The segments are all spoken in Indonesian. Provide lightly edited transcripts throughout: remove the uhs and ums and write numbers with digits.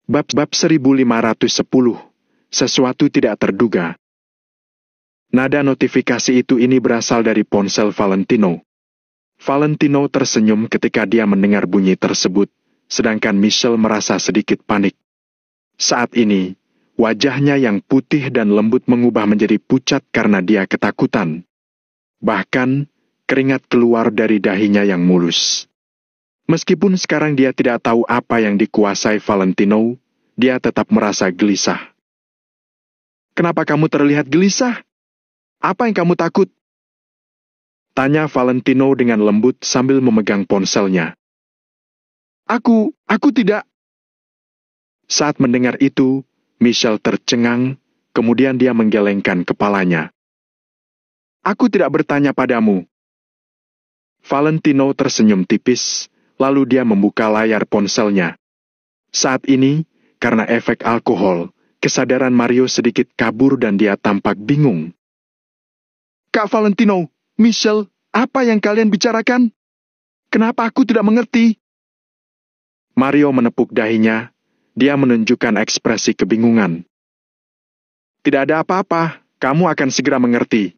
Bab 1510. Sesuatu tidak terduga. Nada notifikasi ini berasal dari ponsel Valentino. Valentino tersenyum ketika dia mendengar bunyi tersebut, sedangkan Michelle merasa sedikit panik. Saat ini, wajahnya yang putih dan lembut mengubah menjadi pucat karena dia ketakutan. Bahkan, keringat keluar dari dahinya yang mulus. Meskipun sekarang dia tidak tahu apa yang dikuasai Valentino, dia tetap merasa gelisah. "Kenapa kamu terlihat gelisah? Apa yang kamu takut?" tanya Valentino dengan lembut sambil memegang ponselnya. Aku tidak." Saat mendengar itu, Michelle tercengang, kemudian dia menggelengkan kepalanya. "Aku tidak bertanya padamu." Valentino tersenyum tipis, lalu dia membuka layar ponselnya. Saat ini, karena efek alkohol, kesadaran Mario sedikit kabur dan dia tampak bingung. "Kak Valentino, Michelle, apa yang kalian bicarakan? Kenapa aku tidak mengerti?" Mario menepuk dahinya, dia menunjukkan ekspresi kebingungan. "Tidak ada apa-apa, kamu akan segera mengerti."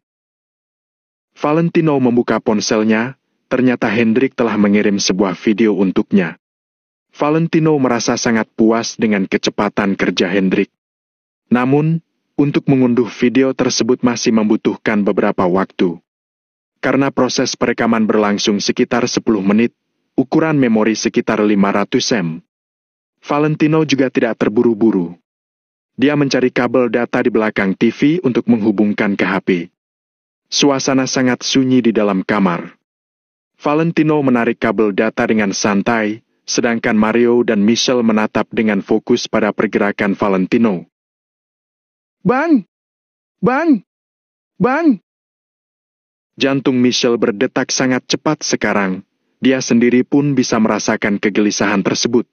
Valentino membuka ponselnya, ternyata Hendrik telah mengirim sebuah video untuknya. Valentino merasa sangat puas dengan kecepatan kerja Hendrik. Namun, untuk mengunduh video tersebut masih membutuhkan beberapa waktu. Karena proses perekaman berlangsung sekitar 10 menit, ukuran memori sekitar 500 MB. Valentino juga tidak terburu-buru. Dia mencari kabel data di belakang TV untuk menghubungkan ke HP. Suasana sangat sunyi di dalam kamar. Valentino menarik kabel data dengan santai, sedangkan Mario dan Michelle menatap dengan fokus pada pergerakan Valentino. Bang! Bang! Bang! Jantung Michelle berdetak sangat cepat sekarang. Dia sendiri pun bisa merasakan kegelisahan tersebut.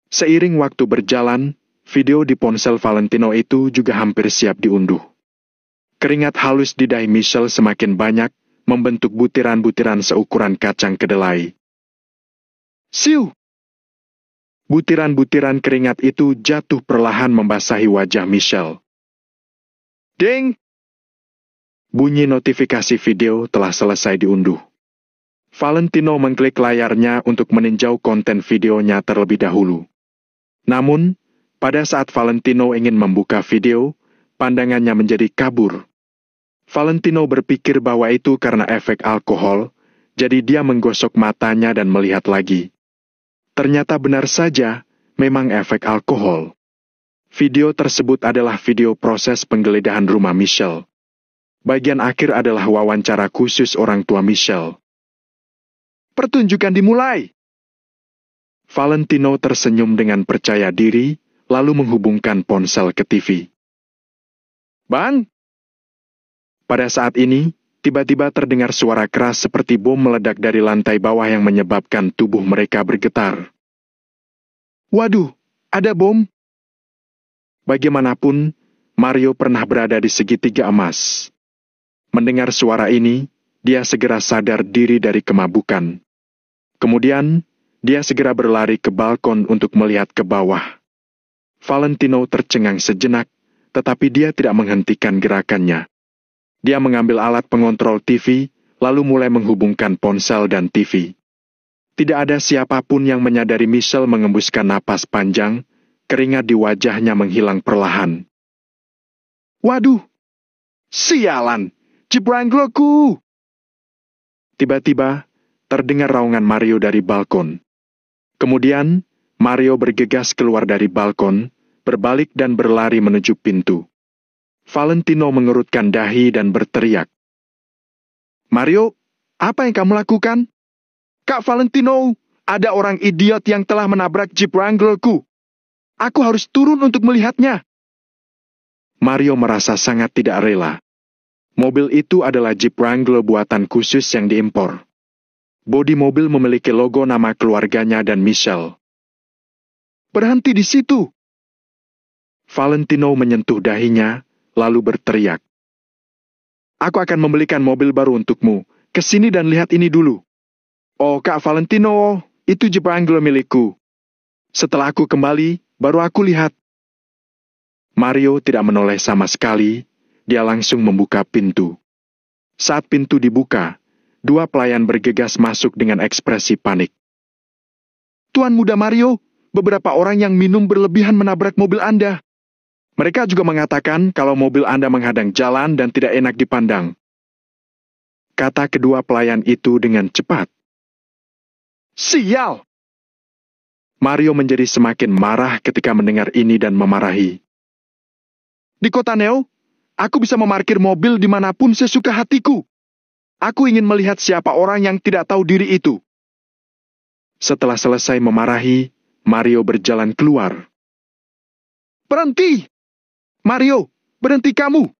Seiring waktu berjalan, video di ponsel Valentino itu juga hampir siap diunduh. Keringat halus di dahi Michelle semakin banyak, membentuk butiran-butiran seukuran kacang kedelai. Siu! Butiran-butiran keringat itu jatuh perlahan membasahi wajah Michelle. Ding! Bunyi notifikasi video telah selesai diunduh. Valentino mengklik layarnya untuk meninjau konten videonya terlebih dahulu. Namun, pada saat Valentino ingin membuka video, pandangannya menjadi kabur. Valentino berpikir bahwa itu karena efek alkohol, jadi dia menggosok matanya dan melihat lagi. Ternyata benar saja, memang efek alkohol. Video tersebut adalah video proses penggeledahan rumah Michelle. Bagian akhir adalah wawancara khusus orang tua Michelle. Pertunjukan dimulai. Valentino tersenyum dengan percaya diri, lalu menghubungkan ponsel ke TV. Bang! Pada saat ini, tiba-tiba terdengar suara keras seperti bom meledak dari lantai bawah yang menyebabkan tubuh mereka bergetar. Waduh, ada bom! Bagaimanapun, Mario pernah berada di segitiga emas. Mendengar suara ini, dia segera sadar diri dari kemabukan. Kemudian, dia segera berlari ke balkon untuk melihat ke bawah. Valentino tercengang sejenak, tetapi dia tidak menghentikan gerakannya. Dia mengambil alat pengontrol TV, lalu mulai menghubungkan ponsel dan TV. Tidak ada siapapun yang menyadari Michelle mengembuskan napas panjang, keringat di wajahnya menghilang perlahan. Waduh! Sialan! Jebrangloku! Tiba-tiba, terdengar raungan Mario dari balkon. Kemudian, Mario bergegas keluar dari balkon, berbalik dan berlari menuju pintu. Valentino mengerutkan dahi dan berteriak. Mario, apa yang kamu lakukan? Kak Valentino, ada orang idiot yang telah menabrak Jeep Wranglerku. Aku harus turun untuk melihatnya. Mario merasa sangat tidak rela. Mobil itu adalah Jeep Wrangler buatan khusus yang diimpor. Bodi mobil memiliki logo nama keluarganya dan Michelle. Berhenti di situ. Valentino menyentuh dahinya, lalu berteriak. Aku akan membelikan mobil baru untukmu. Kesini dan lihat ini dulu. Oh, Kak Valentino, itu Jeep Wrangler milikku. Setelah aku kembali, baru aku lihat. Mario tidak menoleh sama sekali, dia langsung membuka pintu. Saat pintu dibuka, dua pelayan bergegas masuk dengan ekspresi panik. Tuan Muda Mario, beberapa orang yang minum berlebihan menabrak mobil Anda. Mereka juga mengatakan kalau mobil Anda menghadang jalan dan tidak enak dipandang. Kata kedua pelayan itu dengan cepat. Sial! Mario menjadi semakin marah ketika mendengar ini dan memarahi. Di kota Neo, aku bisa memarkir mobil dimanapun sesuka hatiku. Aku ingin melihat siapa orang yang tidak tahu diri itu. Setelah selesai memarahi, Mario berjalan keluar. Berhenti! Mario, berhenti kamu!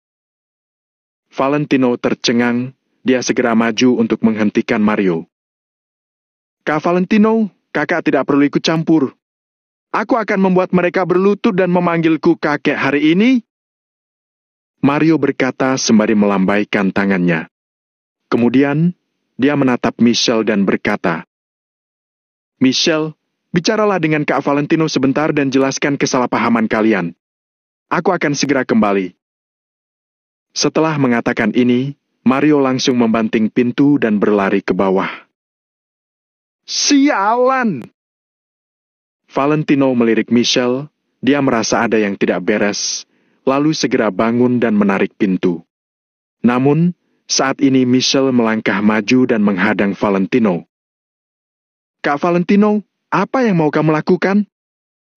Valentino tercengang, dia segera maju untuk menghentikan Mario. Kak Valentino, kakak tidak perlu ikut campur. Aku akan membuat mereka berlutut dan memanggilku kakek hari ini. Mario berkata sembari melambaikan tangannya. Kemudian, dia menatap Michelle dan berkata, Michelle, bicaralah dengan Kak Valentino sebentar dan jelaskan kesalahpahaman kalian. Aku akan segera kembali. Setelah mengatakan ini, Mario langsung membanting pintu dan berlari ke bawah. Sialan! Valentino melirik Michelle, dia merasa ada yang tidak beres, lalu segera bangun dan menarik pintu. Namun, saat ini Michelle melangkah maju dan menghadang Valentino. Kak Valentino, apa yang mau kamu lakukan?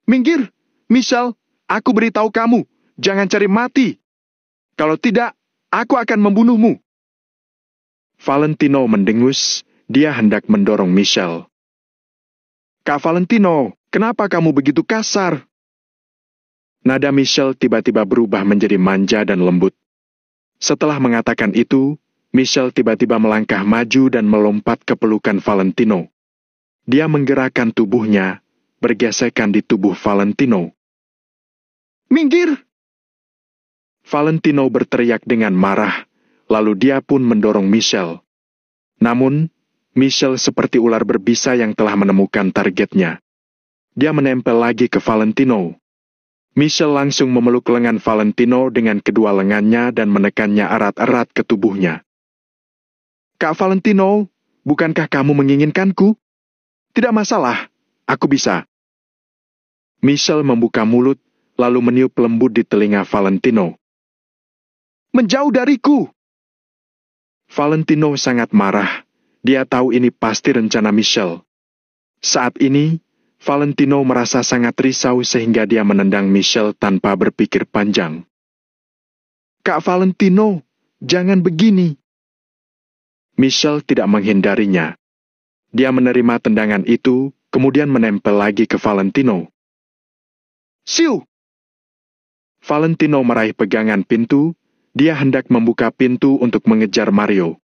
Minggir, Michelle, aku beritahu kamu, jangan cari mati. Kalau tidak, aku akan membunuhmu. Valentino mendengus, dia hendak mendorong Michelle. Kak Valentino, kenapa kamu begitu kasar? Nada Michelle tiba-tiba berubah menjadi manja dan lembut. Setelah mengatakan itu, Michelle tiba-tiba melangkah maju dan melompat ke pelukan Valentino. Dia menggerakkan tubuhnya, bergesekan di tubuh Valentino. Minggir! Valentino berteriak dengan marah, lalu dia pun mendorong Michelle. Namun, Michelle seperti ular berbisa yang telah menemukan targetnya. Dia menempel lagi ke Valentino. Michelle langsung memeluk lengan Valentino dengan kedua lengannya dan menekannya erat-erat ke tubuhnya. Kak Valentino, bukankah kamu menginginkanku? Tidak masalah, aku bisa. Michelle membuka mulut, lalu meniup lembut di telinga Valentino. Menjauh dariku! Valentino sangat marah. Dia tahu ini pasti rencana Michelle. Saat ini, Valentino merasa sangat risau sehingga dia menendang Michelle tanpa berpikir panjang. Kak Valentino, jangan begini. Michelle tidak menghindarinya. Dia menerima tendangan itu, kemudian menempel lagi ke Valentino. Siu! Valentino meraih pegangan pintu, dia hendak membuka pintu untuk mengejar Mario.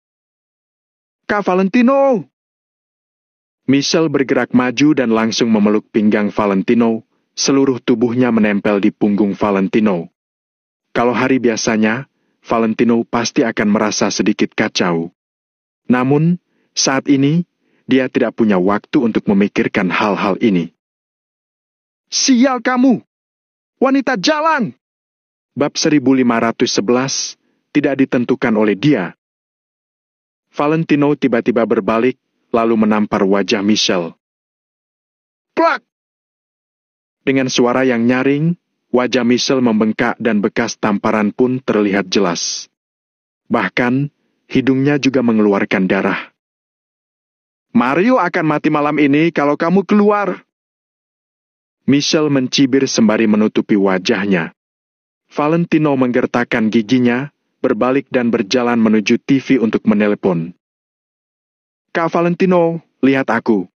Kak Valentino! Michelle bergerak maju dan langsung memeluk pinggang Valentino, seluruh tubuhnya menempel di punggung Valentino. Kalau hari biasanya, Valentino pasti akan merasa sedikit kacau. Namun, saat ini, dia tidak punya waktu untuk memikirkan hal-hal ini. Sial kamu! Wanita jalan! Bab 1511 tidak ditentukan oleh dia. Valentino tiba-tiba berbalik, lalu menampar wajah Michelle. Plak! Dengan suara yang nyaring, wajah Michelle membengkak dan bekas tamparan pun terlihat jelas. Bahkan, hidungnya juga mengeluarkan darah. Mario akan mati malam ini kalau kamu keluar. Michelle mencibir sembari menutupi wajahnya. Valentino menggertakkan giginya, berbalik dan berjalan menuju TV untuk menelepon. Kak Valentino, lihat aku.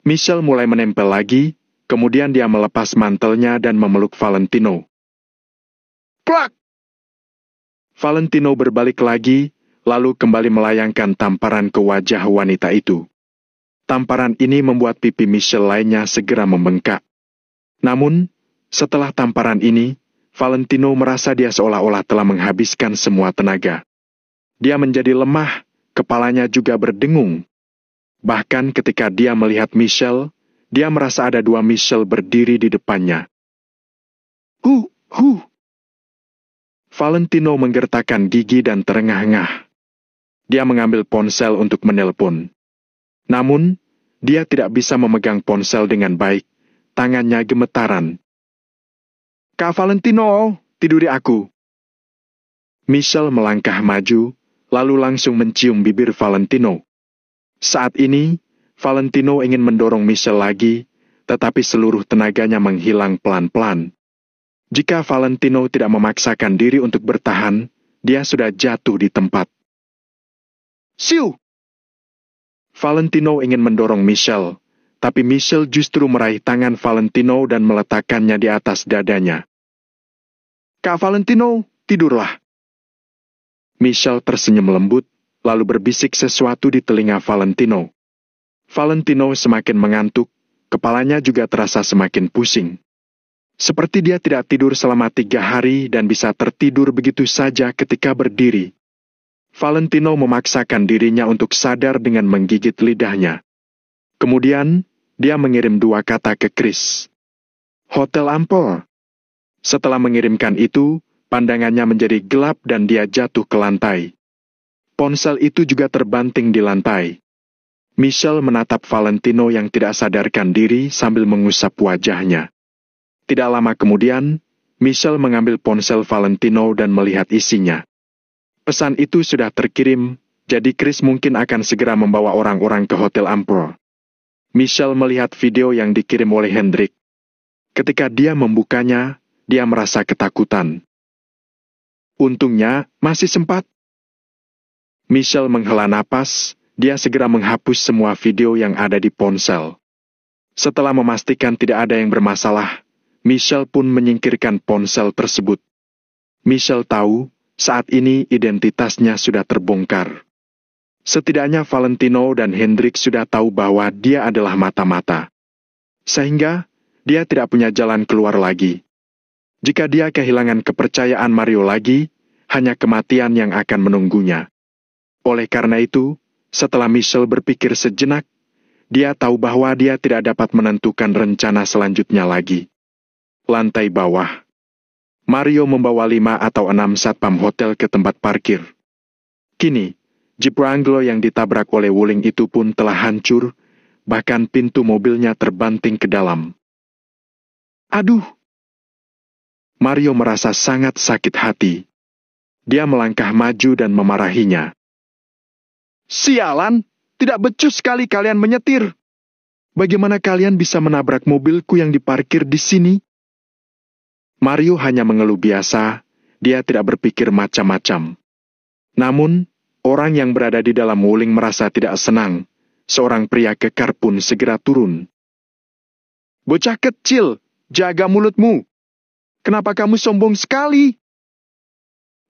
Michelle mulai menempel lagi, kemudian dia melepas mantelnya dan memeluk Valentino. Plak! Valentino berbalik lagi, lalu kembali melayangkan tamparan ke wajah wanita itu. Tamparan ini membuat pipi Michelle lainnya segera membengkak. Namun, setelah tamparan ini, Valentino merasa dia seolah-olah telah menghabiskan semua tenaga. Dia menjadi lemah, kepalanya juga berdengung. Bahkan ketika dia melihat Michelle, dia merasa ada dua Michelle berdiri di depannya. Huh! Valentino menggertakkan gigi dan terengah-engah. Dia mengambil ponsel untuk menelpon. Namun, dia tidak bisa memegang ponsel dengan baik. Tangannya gemetaran. Kak Valentino, tiduri aku. Michelle melangkah maju, lalu langsung mencium bibir Valentino. Saat ini, Valentino ingin mendorong Michelle lagi, tetapi seluruh tenaganya menghilang pelan-pelan. Jika Valentino tidak memaksakan diri untuk bertahan, dia sudah jatuh di tempat. Siu! Valentino ingin mendorong Michelle, tapi Michelle justru meraih tangan Valentino dan meletakkannya di atas dadanya. Kak Valentino, tidurlah. Michelle tersenyum lembut, lalu berbisik sesuatu di telinga Valentino. Valentino semakin mengantuk, kepalanya juga terasa semakin pusing. Seperti dia tidak tidur selama 3 hari dan bisa tertidur begitu saja ketika berdiri. Valentino memaksakan dirinya untuk sadar dengan menggigit lidahnya. Kemudian, dia mengirim 2 kata ke Chris. Hotel Ampol. Setelah mengirimkan itu, pandangannya menjadi gelap dan dia jatuh ke lantai. Ponsel itu juga terbanting di lantai. Michelle menatap Valentino yang tidak sadarkan diri sambil mengusap wajahnya. Tidak lama kemudian, Michelle mengambil ponsel Valentino dan melihat isinya. Pesan itu sudah terkirim, jadi Chris mungkin akan segera membawa orang-orang ke Hotel Ampol. Michelle melihat video yang dikirim oleh Hendrik. Ketika dia membukanya, dia merasa ketakutan. Untungnya, masih sempat. Michelle menghela napas, dia segera menghapus semua video yang ada di ponsel. Setelah memastikan tidak ada yang bermasalah, Michelle pun menyingkirkan ponsel tersebut. Michelle tahu, saat ini identitasnya sudah terbongkar. Setidaknya Valentino dan Hendrik sudah tahu bahwa dia adalah mata-mata. Sehingga, dia tidak punya jalan keluar lagi. Jika dia kehilangan kepercayaan Mario lagi, hanya kematian yang akan menunggunya. Oleh karena itu, setelah Michelle berpikir sejenak, dia tahu bahwa dia tidak dapat menentukan rencana selanjutnya lagi. Lantai bawah. Mario membawa 5 atau 6 satpam hotel ke tempat parkir. Kini, Jeep Wrangler yang ditabrak oleh Wuling itu pun telah hancur, bahkan pintu mobilnya terbanting ke dalam. Aduh! Mario merasa sangat sakit hati. Dia melangkah maju dan memarahinya. Sialan! Tidak becus sekali kalian menyetir. Bagaimana kalian bisa menabrak mobilku yang diparkir di sini? Mario hanya mengeluh biasa, dia tidak berpikir macam-macam. Namun, orang yang berada di dalam Wuling merasa tidak senang. Seorang pria kekar pun segera turun. Bocah kecil, jaga mulutmu. Kenapa kamu sombong sekali?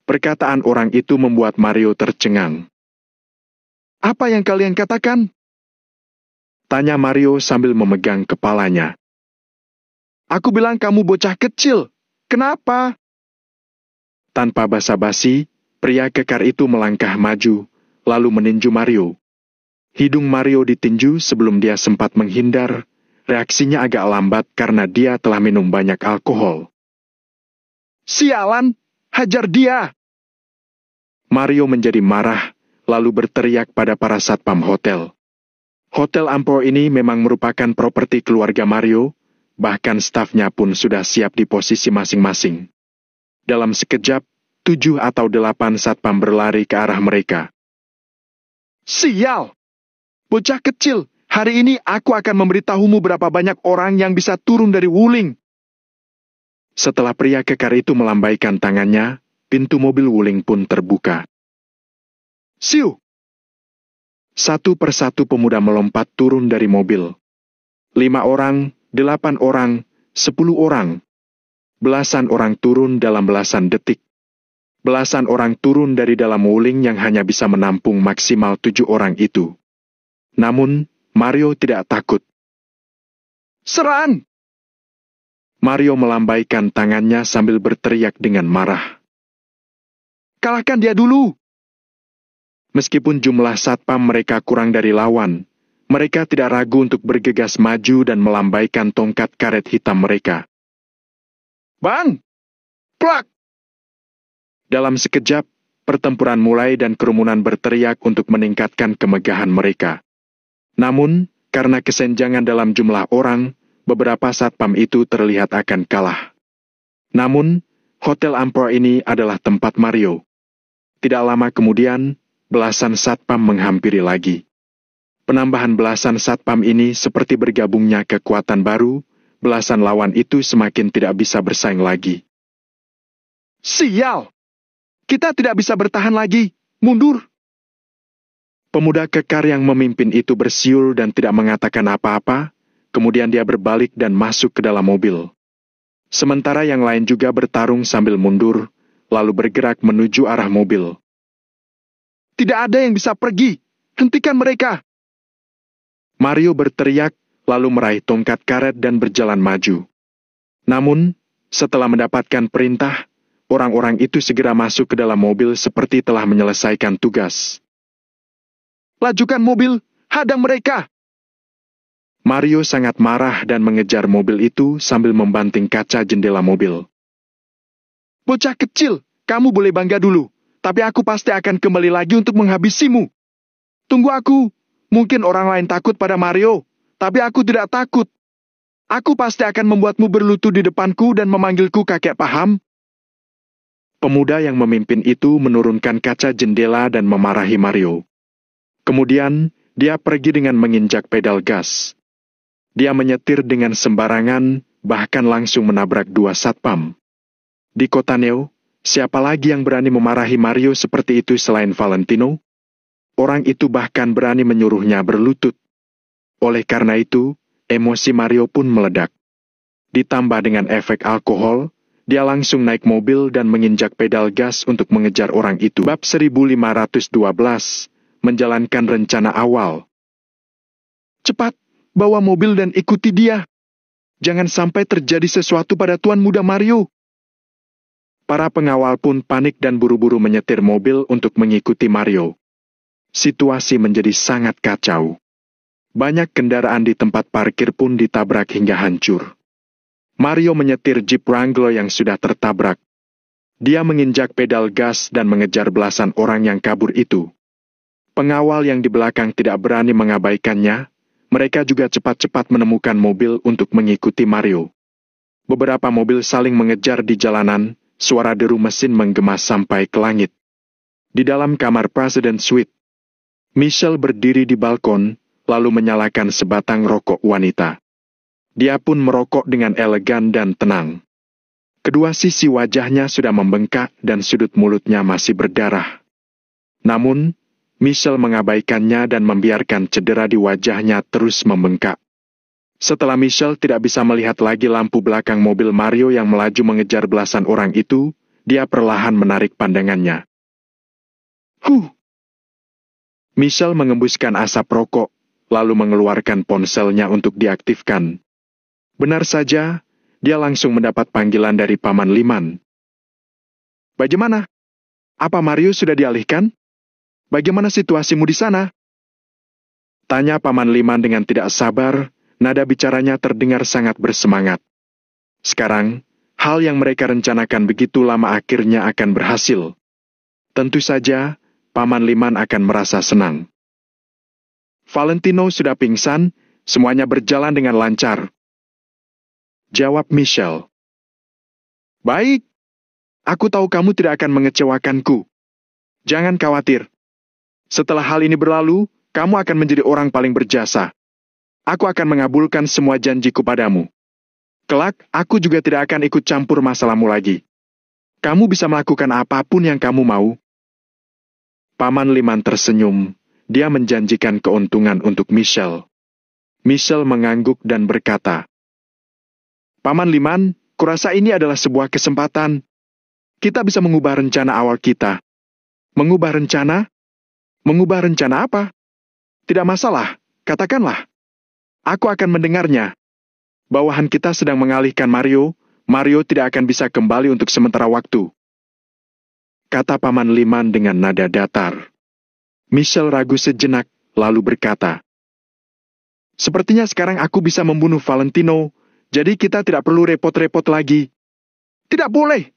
Perkataan orang itu membuat Mario tercengang. Apa yang kalian katakan? Tanya Mario sambil memegang kepalanya. Aku bilang kamu bocah kecil. Kenapa? Tanpa basa-basi, pria kekar itu melangkah maju, lalu meninju Mario. Hidung Mario ditinju sebelum dia sempat menghindar. Reaksinya agak lambat karena dia telah minum banyak alkohol. Sialan! Hajar dia! Mario menjadi marah, lalu berteriak pada para satpam hotel. Hotel Ampol ini memang merupakan properti keluarga Mario, bahkan stafnya pun sudah siap di posisi masing-masing. Dalam sekejap, 7 atau 8 satpam berlari ke arah mereka. Sial! Bocah kecil, hari ini aku akan memberitahumu berapa banyak orang yang bisa turun dari Wuling. Setelah pria kekar itu melambaikan tangannya, pintu mobil Wuling pun terbuka. Siu! 1 persatu pemuda melompat turun dari mobil. 5 orang, 8 orang, 10 orang. Belasan orang turun dalam belasan detik. Belasan orang turun dari dalam Wuling yang hanya bisa menampung maksimal 7 orang itu. Namun, Mario tidak takut. Serang! Mario melambaikan tangannya sambil berteriak dengan marah. Kalahkan dia dulu! Meskipun jumlah satpam mereka kurang dari lawan, mereka tidak ragu untuk bergegas maju dan melambaikan tongkat karet hitam mereka. Bang! Plak! Dalam sekejap, pertempuran mulai dan kerumunan berteriak untuk meningkatkan kemegahan mereka. Namun, karena kesenjangan dalam jumlah orang, beberapa satpam itu terlihat akan kalah. Namun, Hotel Ampor ini adalah tempat Mario. Tidak lama kemudian, belasan satpam menghampiri lagi. Penambahan belasan satpam ini seperti bergabungnya kekuatan baru, belasan lawan itu semakin tidak bisa bersaing lagi. Sial! Kita tidak bisa bertahan lagi. Mundur! Pemuda kekar yang memimpin itu bersiul dan tidak mengatakan apa-apa, kemudian dia berbalik dan masuk ke dalam mobil. Sementara yang lain juga bertarung sambil mundur, lalu bergerak menuju arah mobil. Tidak ada yang bisa pergi! Hentikan mereka! Mario berteriak, lalu meraih tongkat karet dan berjalan maju. Namun, setelah mendapatkan perintah, orang-orang itu segera masuk ke dalam mobil seperti telah menyelesaikan tugas. Lajukan mobil, hadang mereka! Mario sangat marah dan mengejar mobil itu sambil membanting kaca jendela mobil. Bocah kecil, kamu boleh bangga dulu, tapi aku pasti akan kembali lagi untuk menghabisimu. Tunggu aku, mungkin orang lain takut pada Mario, tapi aku tidak takut. Aku pasti akan membuatmu berlutut di depanku dan memanggilku kakek, paham? Pemuda yang memimpin itu menurunkan kaca jendela dan memarahi Mario. Kemudian, dia pergi dengan menginjak pedal gas. Dia menyetir dengan sembarangan, bahkan langsung menabrak dua satpam. Di kota Neo, siapa lagi yang berani memarahi Mario seperti itu selain Valentino? Orang itu bahkan berani menyuruhnya berlutut. Oleh karena itu, emosi Mario pun meledak. Ditambah dengan efek alkohol, dia langsung naik mobil dan menginjak pedal gas untuk mengejar orang itu. Bab 1512, menjalankan rencana awal. Cepat, bawa mobil dan ikuti dia. Jangan sampai terjadi sesuatu pada Tuan Muda Mario. Para pengawal pun panik dan buru-buru menyetir mobil untuk mengikuti Mario. Situasi menjadi sangat kacau. Banyak kendaraan di tempat parkir pun ditabrak hingga hancur. Mario menyetir Jeep Wrangler yang sudah tertabrak. Dia menginjak pedal gas dan mengejar belasan orang yang kabur itu. Pengawal yang di belakang tidak berani mengabaikannya. Mereka juga cepat-cepat menemukan mobil untuk mengikuti Mario. Beberapa mobil saling mengejar di jalanan, suara deru mesin menggema sampai ke langit. Di dalam kamar President Suite, Michelle berdiri di balkon, lalu menyalakan sebatang rokok wanita. Dia pun merokok dengan elegan dan tenang. Kedua sisi wajahnya sudah membengkak dan sudut mulutnya masih berdarah. Namun, Michelle mengabaikannya dan membiarkan cedera di wajahnya terus membengkak. Setelah Michelle tidak bisa melihat lagi lampu belakang mobil Mario yang melaju mengejar belasan orang itu, dia perlahan menarik pandangannya. Michelle mengembuskan asap rokok, lalu mengeluarkan ponselnya untuk diaktifkan. Benar saja, dia langsung mendapat panggilan dari Paman Liman. Bagaimana? Apa Mario sudah dialihkan? Bagaimana situasimu di sana? Tanya Paman Liman dengan tidak sabar, nada bicaranya terdengar sangat bersemangat. Sekarang, hal yang mereka rencanakan begitu lama akhirnya akan berhasil. Tentu saja, Paman Liman akan merasa senang. Valentino sudah pingsan, semuanya berjalan dengan lancar. Jawab Michelle. Baik, aku tahu kamu tidak akan mengecewakanku. Jangan khawatir. Setelah hal ini berlalu, kamu akan menjadi orang paling berjasa. Aku akan mengabulkan semua janjiku padamu. Kelak, aku juga tidak akan ikut campur masalahmu lagi. Kamu bisa melakukan apapun yang kamu mau. Paman Liman tersenyum. Dia menjanjikan keuntungan untuk Michelle. Michelle mengangguk dan berkata, Paman Liman, kurasa ini adalah sebuah kesempatan. Kita bisa mengubah rencana awal kita. Mengubah rencana? Mengubah rencana apa? Tidak masalah, katakanlah. Aku akan mendengarnya. Bawahan kita sedang mengalihkan Mario. Mario tidak akan bisa kembali untuk sementara waktu. Kata Paman Liman dengan nada datar. Michelle ragu sejenak, lalu berkata, Sepertinya sekarang aku bisa membunuh Valentino, jadi kita tidak perlu repot-repot lagi. Tidak boleh!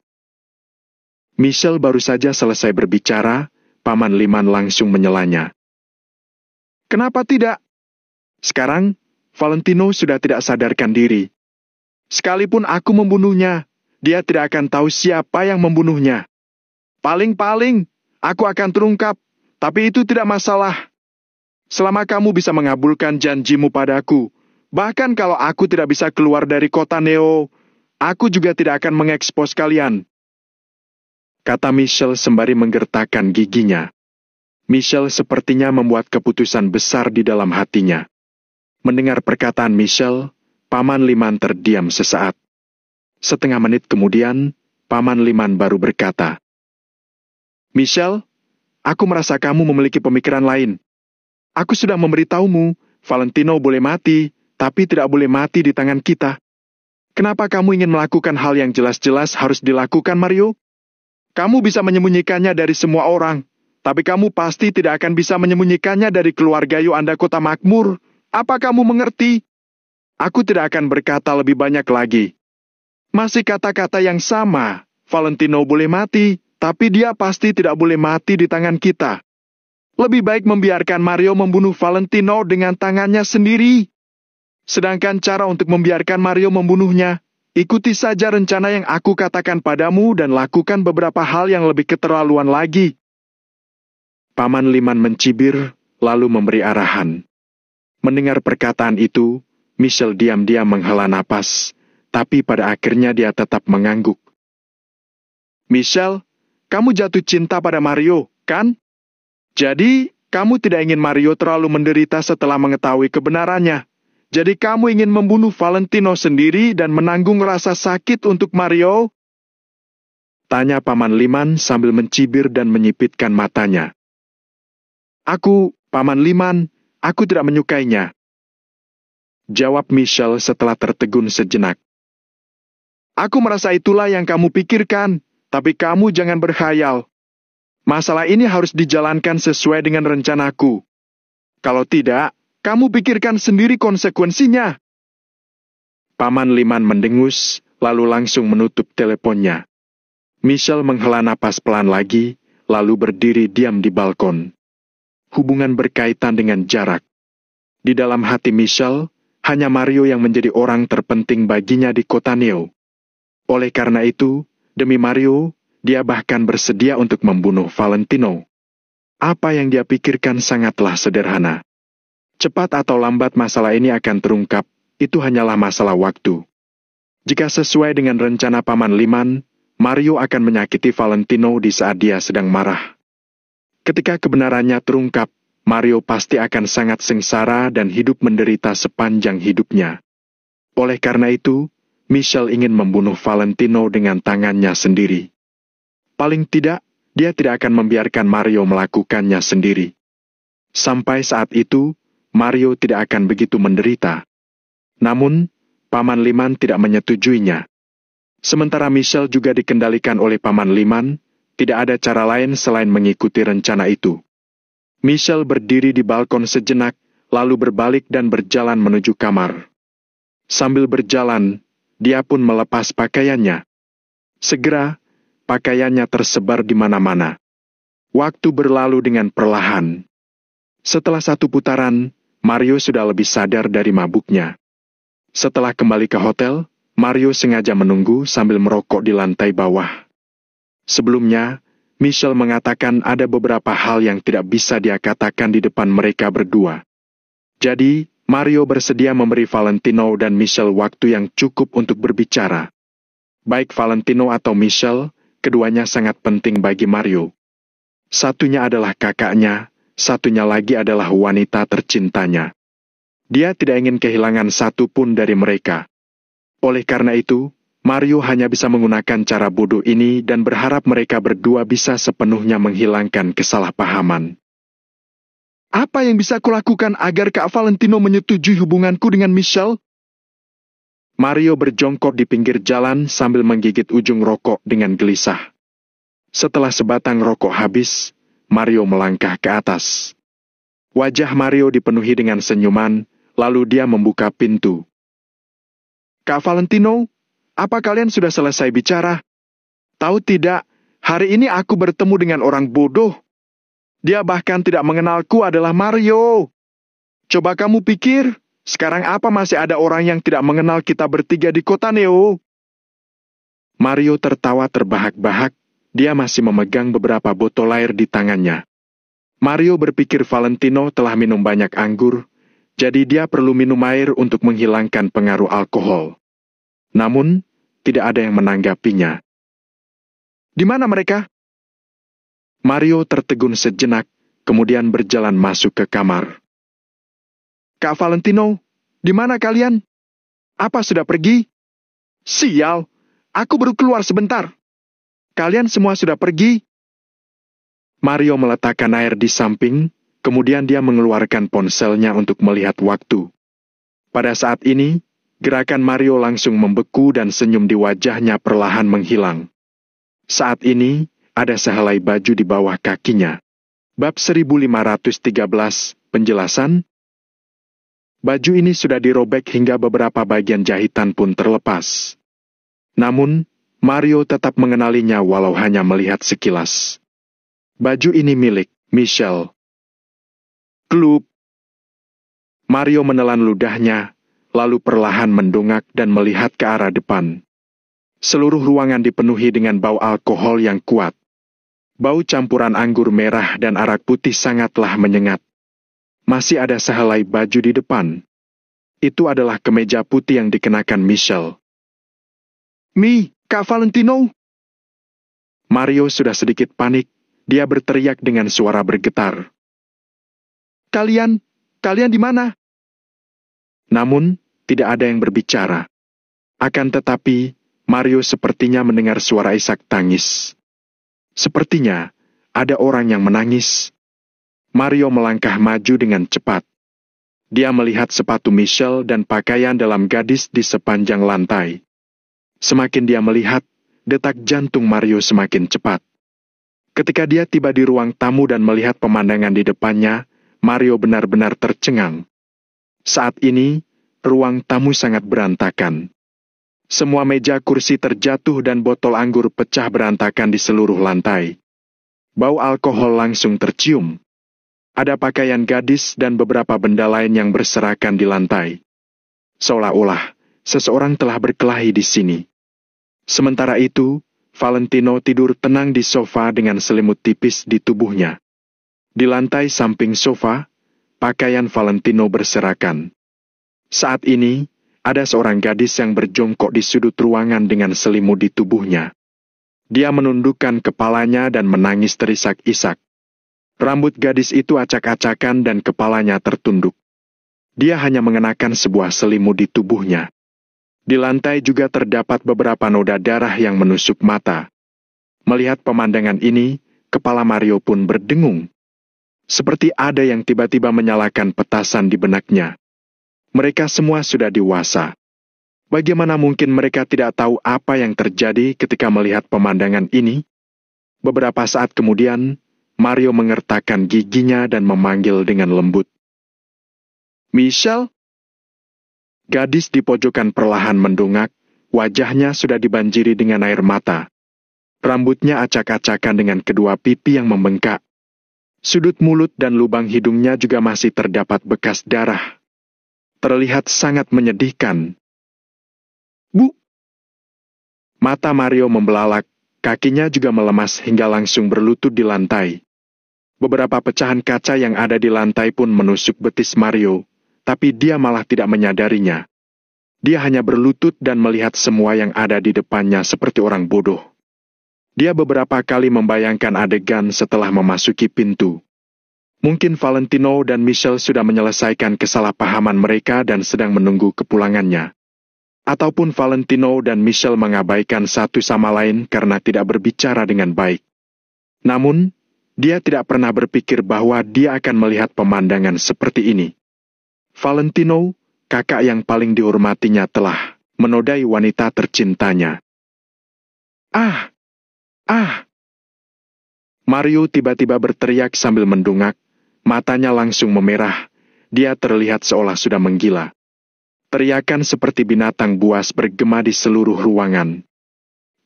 Michelle baru saja selesai berbicara, Paman Liman langsung menyelanya. Kenapa tidak? Sekarang, Valentino sudah tidak sadarkan diri. Sekalipun aku membunuhnya, dia tidak akan tahu siapa yang membunuhnya. Paling-paling, aku akan terungkap, tapi itu tidak masalah. Selama kamu bisa mengabulkan janjimu padaku, bahkan kalau aku tidak bisa keluar dari kota Neo, aku juga tidak akan mengekspos kalian. Kata Michelle sembari menggertakkan giginya. Michelle sepertinya membuat keputusan besar di dalam hatinya. Mendengar perkataan Michelle, Paman Liman terdiam sesaat. Setengah menit kemudian, Paman Liman baru berkata, Michelle, aku merasa kamu memiliki pemikiran lain. Aku sudah memberitahumu, Valentino boleh mati, tapi tidak boleh mati di tangan kita. Kenapa kamu ingin melakukan hal yang jelas-jelas harus dilakukan, Mario? Kamu bisa menyembunyikannya dari semua orang, tapi kamu pasti tidak akan bisa menyembunyikannya dari keluarga Yuanda Kota Makmur. Apa kamu mengerti? Aku tidak akan berkata lebih banyak lagi. Masih kata-kata yang sama, Valentino boleh mati, tapi dia pasti tidak boleh mati di tangan kita. Lebih baik membiarkan Mario membunuh Valentino dengan tangannya sendiri. Sedangkan cara untuk membiarkan Mario membunuhnya, ikuti saja rencana yang aku katakan padamu dan lakukan beberapa hal yang lebih keterlaluan lagi. Paman Liman mencibir, lalu memberi arahan. Mendengar perkataan itu, Michelle diam-diam menghela napas, tapi pada akhirnya dia tetap mengangguk. Michelle, kamu jatuh cinta pada Mario, kan? Jadi, kamu tidak ingin Mario terlalu menderita setelah mengetahui kebenarannya. Jadi kamu ingin membunuh Valentino sendiri dan menanggung rasa sakit untuk Mario? Tanya Paman Liman sambil mencibir dan menyipitkan matanya. Paman Liman, aku tidak menyukainya. Jawab Michelle setelah tertegun sejenak. Aku merasa itulah yang kamu pikirkan, tapi kamu jangan berkhayal. Masalah ini harus dijalankan sesuai dengan rencanaku. Kalau tidak, kamu pikirkan sendiri konsekuensinya. Paman Liman mendengus, lalu langsung menutup teleponnya. Michelle menghela napas pelan lagi, lalu berdiri diam di balkon. Hubungan berkaitan dengan jarak. Di dalam hati Michelle, hanya Mario yang menjadi orang terpenting baginya di kota Neo. Oleh karena itu, demi Mario, dia bahkan bersedia untuk membunuh Valentino. Apa yang dia pikirkan sangatlah sederhana. Cepat atau lambat masalah ini akan terungkap, itu hanyalah masalah waktu. Jika sesuai dengan rencana Paman Liman, Mario akan menyakiti Valentino di saat dia sedang marah. Ketika kebenarannya terungkap, Mario pasti akan sangat sengsara dan hidup menderita sepanjang hidupnya. Oleh karena itu, Michelle ingin membunuh Valentino dengan tangannya sendiri. Paling tidak, dia tidak akan membiarkan Mario melakukannya sendiri. Sampai saat itu, Mario tidak akan begitu menderita. Namun, Paman Liman tidak menyetujuinya. Sementara Michelle juga dikendalikan oleh Paman Liman, tidak ada cara lain selain mengikuti rencana itu. Michelle berdiri di balkon sejenak, lalu berbalik dan berjalan menuju kamar. Sambil berjalan, dia pun melepas pakaiannya. Segera, pakaiannya tersebar di mana-mana. Waktu berlalu dengan perlahan. Setelah satu putaran, Mario sudah lebih sadar dari mabuknya. Setelah kembali ke hotel, Mario sengaja menunggu sambil merokok di lantai bawah. Sebelumnya, Michelle mengatakan ada beberapa hal yang tidak bisa dia katakan di depan mereka berdua. Jadi, Mario bersedia memberi Valentino dan Michelle waktu yang cukup untuk berbicara. Baik Valentino atau Michelle, keduanya sangat penting bagi Mario. Satunya adalah kakaknya, satunya lagi adalah wanita tercintanya. Dia tidak ingin kehilangan satu pun dari mereka. Oleh karena itu, Mario hanya bisa menggunakan cara bodoh ini dan berharap mereka berdua bisa sepenuhnya menghilangkan kesalahpahaman. Apa yang bisa kulakukan agar Kak Valentino menyetujui hubunganku dengan Michelle? Mario berjongkok di pinggir jalan sambil menggigit ujung rokok dengan gelisah. Setelah sebatang rokok habis, Mario melangkah ke atas. Wajah Mario dipenuhi dengan senyuman, lalu dia membuka pintu. "Kak Valentino, apa kalian sudah selesai bicara? Tahu tidak, hari ini aku bertemu dengan orang bodoh. Dia bahkan tidak mengenalku adalah Mario. Coba kamu pikir, sekarang apa masih ada orang yang tidak mengenal kita bertiga di kota Neo?" Mario tertawa terbahak-bahak, dia masih memegang beberapa botol air di tangannya. Mario berpikir Valentino telah minum banyak anggur, jadi dia perlu minum air untuk menghilangkan pengaruh alkohol. Namun, tidak ada yang menanggapinya. "Di mana mereka?" Mario tertegun sejenak, kemudian berjalan masuk ke kamar. "Kak Valentino, di mana kalian? Apa sudah pergi?" "Sial, aku baru keluar sebentar. Kalian semua sudah pergi?" Mario meletakkan air di samping, kemudian dia mengeluarkan ponselnya untuk melihat waktu. Pada saat ini, gerakan Mario langsung membeku dan senyum di wajahnya perlahan menghilang. Saat ini, ada sehelai baju di bawah kakinya. Bab 1513, penjelasan. Baju ini sudah dirobek hingga beberapa bagian jahitan pun terlepas. Namun, Mario tetap mengenalinya walau hanya melihat sekilas. Baju ini milik Michelle. Klub. Mario menelan ludahnya, lalu perlahan mendongak dan melihat ke arah depan. Seluruh ruangan dipenuhi dengan bau alkohol yang kuat. Bau campuran anggur merah dan arak putih sangatlah menyengat. Masih ada sehelai baju di depan. Itu adalah kemeja putih yang dikenakan Michelle. Kak Valentino!" Mario sudah sedikit panik. Dia berteriak dengan suara bergetar. Kalian di mana?" Namun, tidak ada yang berbicara. Akan tetapi, Mario sepertinya mendengar suara isak tangis. Sepertinya, ada orang yang menangis. Mario melangkah maju dengan cepat. Dia melihat sepatu Michelle dan pakaian dalam gadis di sepanjang lantai. Semakin dia melihat, detak jantung Mario semakin cepat. Ketika dia tiba di ruang tamu dan melihat pemandangan di depannya, Mario benar-benar tercengang. Saat ini, ruang tamu sangat berantakan. Semua meja kursi terjatuh dan botol anggur pecah berantakan di seluruh lantai. Bau alkohol langsung tercium. Ada pakaian gadis dan beberapa benda lain yang berserakan di lantai. Seolah-olah, seseorang telah berkelahi di sini. Sementara itu, Valentino tidur tenang di sofa dengan selimut tipis di tubuhnya. Di lantai samping sofa, pakaian Valentino berserakan. Saat ini, ada seorang gadis yang berjongkok di sudut ruangan dengan selimut di tubuhnya. Dia menundukkan kepalanya dan menangis terisak-isak. Rambut gadis itu acak-acakan dan kepalanya tertunduk. Dia hanya mengenakan sebuah selimut di tubuhnya. Di lantai juga terdapat beberapa noda darah yang menusuk mata. Melihat pemandangan ini, kepala Mario pun berdengung. Seperti ada yang tiba-tiba menyalakan petasan di benaknya. Mereka semua sudah dewasa. Bagaimana mungkin mereka tidak tahu apa yang terjadi ketika melihat pemandangan ini? Beberapa saat kemudian, Mario mengertakkan giginya dan memanggil dengan lembut. "Michelle?" Gadis di pojokan perlahan mendongak, wajahnya sudah dibanjiri dengan air mata. Rambutnya acak-acakan dengan kedua pipi yang membengkak. Sudut mulut dan lubang hidungnya juga masih terdapat bekas darah. Terlihat sangat menyedihkan. "Bu!" Mata Mario membelalak, kakinya juga melemas hingga langsung berlutut di lantai. Beberapa pecahan kaca yang ada di lantai pun menusuk betis Mario, tapi dia malah tidak menyadarinya. Dia hanya berlutut dan melihat semua yang ada di depannya seperti orang bodoh. Dia beberapa kali membayangkan adegan setelah memasuki pintu. Mungkin Valentino dan Michelle sudah menyelesaikan kesalahpahaman mereka dan sedang menunggu kepulangannya. Ataupun Valentino dan Michelle mengabaikan satu sama lain karena tidak berbicara dengan baik. Namun, dia tidak pernah berpikir bahwa dia akan melihat pemandangan seperti ini. Valentino, kakak yang paling dihormatinya, telah menodai wanita tercintanya. Ah! Mario tiba-tiba berteriak sambil mendongak, matanya langsung memerah, dia terlihat seolah sudah menggila. Teriakan seperti binatang buas bergema di seluruh ruangan.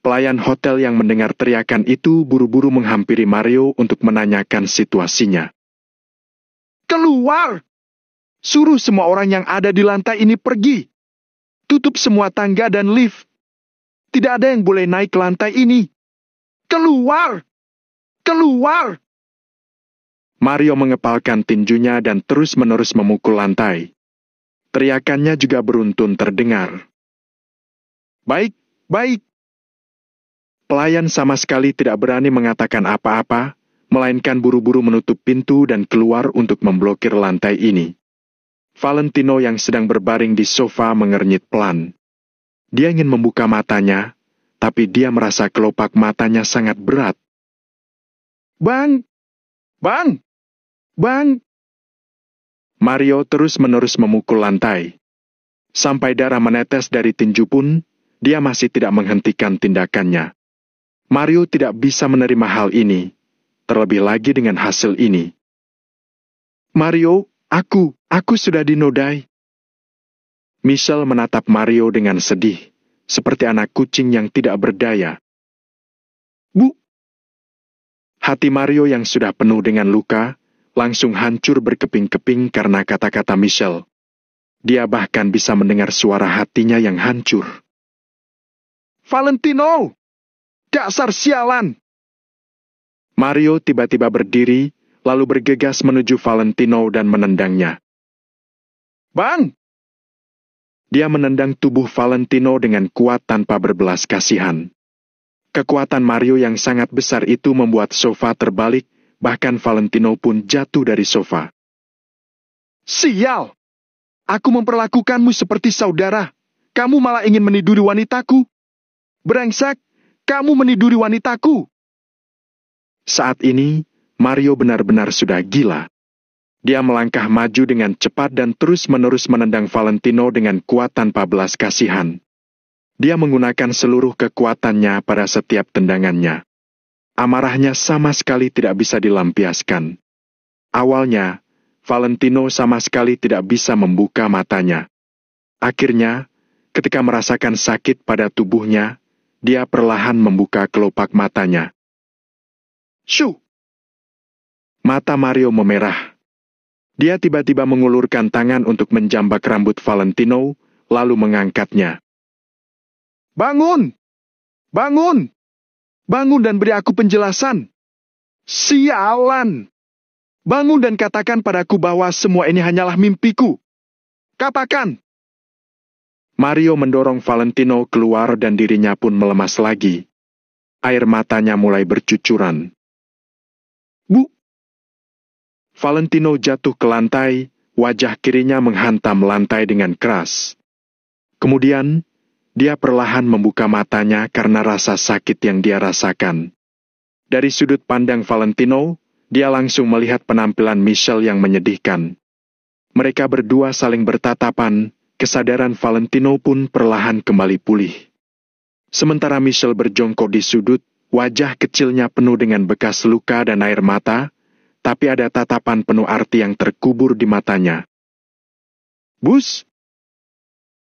Pelayan hotel yang mendengar teriakan itu buru-buru menghampiri Mario untuk menanyakan situasinya. "Keluar! Suruh semua orang yang ada di lantai ini pergi. Tutup semua tangga dan lift. Tidak ada yang boleh naik ke lantai ini. Keluar! Keluar!" Mario mengepalkan tinjunya dan terus-menerus memukul lantai. Teriakannya juga beruntun terdengar. "Baik, baik." Pelayan sama sekali tidak berani mengatakan apa-apa, melainkan buru-buru menutup pintu dan keluar untuk memblokir lantai ini. Valentino yang sedang berbaring di sofa mengernyit pelan. Dia ingin membuka matanya, tapi dia merasa kelopak matanya sangat berat. "Bang! Bang! Bang!" Mario terus-menerus memukul lantai. Sampai darah menetes dari tinju pun, dia masih tidak menghentikan tindakannya. Mario tidak bisa menerima hal ini, terlebih lagi dengan hasil ini. "Mario, aku sudah dinodai." Michelle menatap Mario dengan sedih, seperti anak kucing yang tidak berdaya. "Bu!" Hati Mario yang sudah penuh dengan luka, langsung hancur berkeping-keping karena kata-kata Michelle. Dia bahkan bisa mendengar suara hatinya yang hancur. "Valentino! Dasar sialan!" Mario tiba-tiba berdiri, lalu bergegas menuju Valentino dan menendangnya. "Bang!" Dia menendang tubuh Valentino dengan kuat tanpa berbelas kasihan. Kekuatan Mario yang sangat besar itu membuat sofa terbalik, bahkan Valentino pun jatuh dari sofa. "Sial! Aku memperlakukanmu seperti saudara. Kamu malah ingin meniduri wanitaku. Brengsek! Kamu meniduri wanitaku!" Saat ini, Mario benar-benar sudah gila. Dia melangkah maju dengan cepat dan terus-menerus menendang Valentino dengan kuat tanpa belas kasihan. Dia menggunakan seluruh kekuatannya pada setiap tendangannya. Amarahnya sama sekali tidak bisa dilampiaskan. Awalnya, Valentino sama sekali tidak bisa membuka matanya. Akhirnya, ketika merasakan sakit pada tubuhnya, dia perlahan membuka kelopak matanya. Shoo! Mata Mario memerah. Dia tiba-tiba mengulurkan tangan untuk menjambak rambut Valentino, lalu mengangkatnya. "Bangun! Bangun! Bangun dan beri aku penjelasan! Sialan! Bangun dan katakan padaku bahwa semua ini hanyalah mimpiku! Katakan!" Mario mendorong Valentino keluar dan dirinya pun melemas lagi. Air matanya mulai bercucuran. "Bu!" Valentino jatuh ke lantai, wajah kirinya menghantam lantai dengan keras. Kemudian, dia perlahan membuka matanya karena rasa sakit yang dia rasakan. Dari sudut pandang Valentino, dia langsung melihat penampilan Michelle yang menyedihkan. Mereka berdua saling bertatapan, kesadaran Valentino pun perlahan kembali pulih. Sementara Michelle berjongkok di sudut, wajah kecilnya penuh dengan bekas luka dan air mata, tapi ada tatapan penuh arti yang terkubur di matanya. "Bus!"